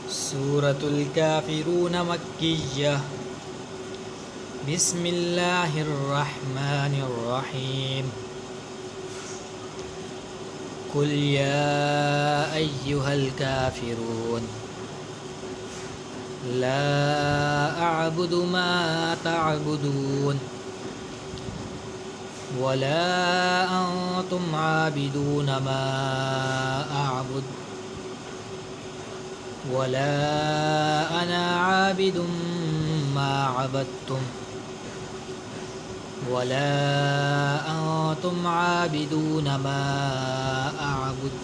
सूरतुल काफिरून मक्किय्या। बिस्मिल्लाहिर रहमानिर रहीम। कुल या अय्युहल काफिरून ला अअबुदु मा तअबुदून वला अंतुम आबिदून मा अअबुद वला अना आबिदुम मा अबदतुम वला अंतुम आबिदून मा अअबुद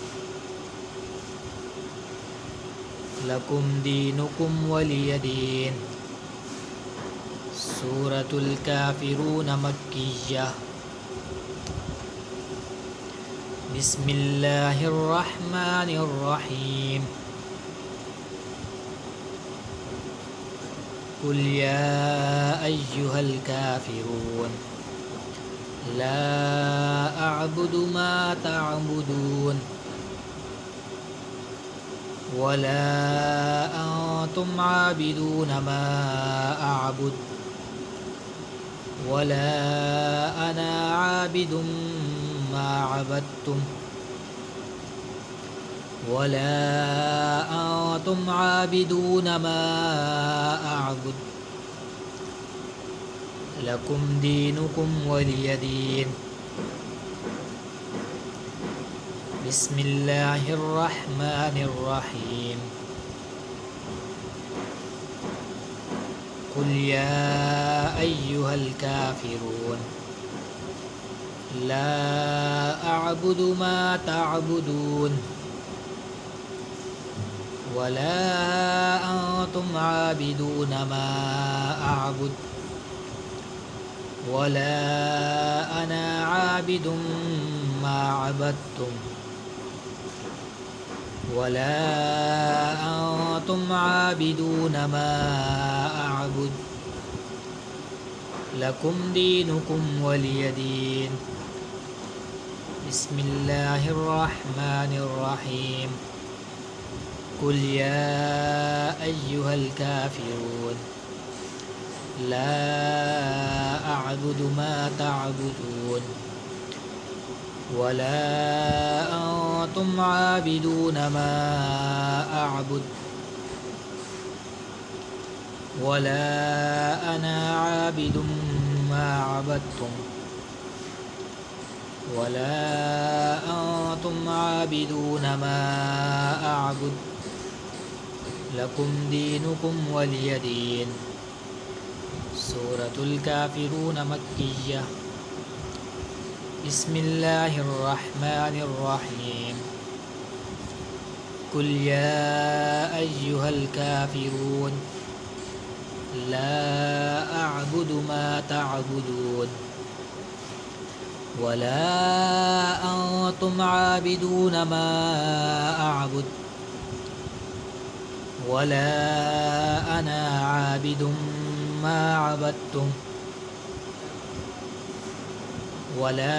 लकुम दीनुकुम वलिय दीन। सूरतुल काफिरून मक्किय्या। बिस्मिल्लाहिर रहमानिर रहीम। कुल या अय्युहल काफिरून ला अअबुदु मा तअबुदून वला अंतुम आबिदून मा अअबुद वला अना आबिदुम मा अबदतुम वला अंतुम आबिदून मा अअबुद लकुम दीनुकुम वलिय दीन। बिस्मिल्लाहिर रहमानिर रहीम। कुल या अय्युहल काफिरून ला अअबुदु मा तअबुदून वला अंतुम आबिदून मा अअबुद वला अना आबिदुम मा अबदतुम वला अंतुम आबिदून मा अअबुद लकुम दीनुकुम वलिय दीन। बिस्मिल्लाहिर रहमानिर रहीम। कुल या अय्युहल काफिरून ला अअबुदु मा तअबुदून वला अंतुम आबिदून मा अअबुद वला अना आबिदुम मा अबदतुम वला अंतुम आबिदून मा अअबुद लकुम दीनुकुम वलिय दीन। सूरतुल काफिरून मक्किय्या। बिस्मिल्लाहिर रहमानिर रहीम। कुल या अय्युहल काफिरून ला अअबुदु मा तअबुदून वला अंतुम आबिदून मा अअबुद वला अना आबिदुम मा अबदतुम वला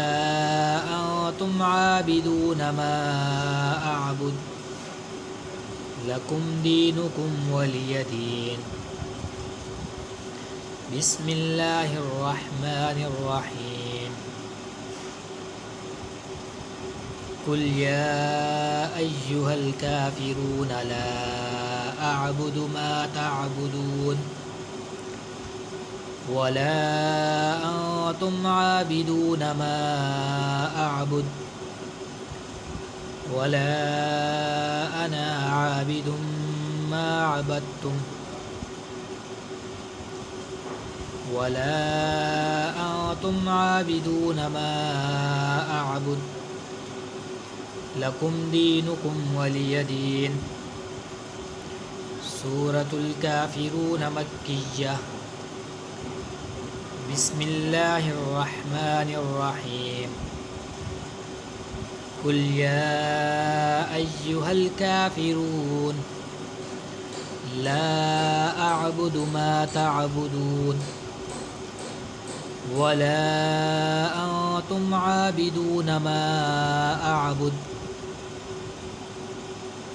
अंतुम आबिदून मा अअबुद लकुम दीनुकुम वलिय दीन। बिस्मिल्लाहिर रहमानिर रहीम। कुल या अय्युहल काफिरून ला अअबुदु मा तअबुदून वला अंतुम आबिदून मा अअबुद वला अना आबिदुम मा अबदतुम वला अंतुम आबिदून मा अअबुद लकुम दीनुकुम वलिय दीन। सूरतुल काफिरून मक्किय्या। बिस्मिल्लाहिर रहमानिर रहीम। कुल या अय्युहल काफिरून ला अअबुदु मा तअबुदून वला अंतुम आबिदून मा अअबुद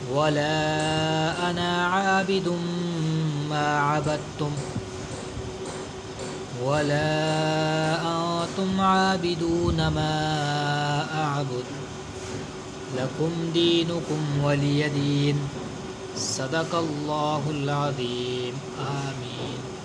वला अना आबिदुम मा अबदतुम वला अंतुम आबिदून मा अअबुद लकुम दीनुकुम वलिय दीन। सदक़ल्लाहुल अज़ीम। आमीन।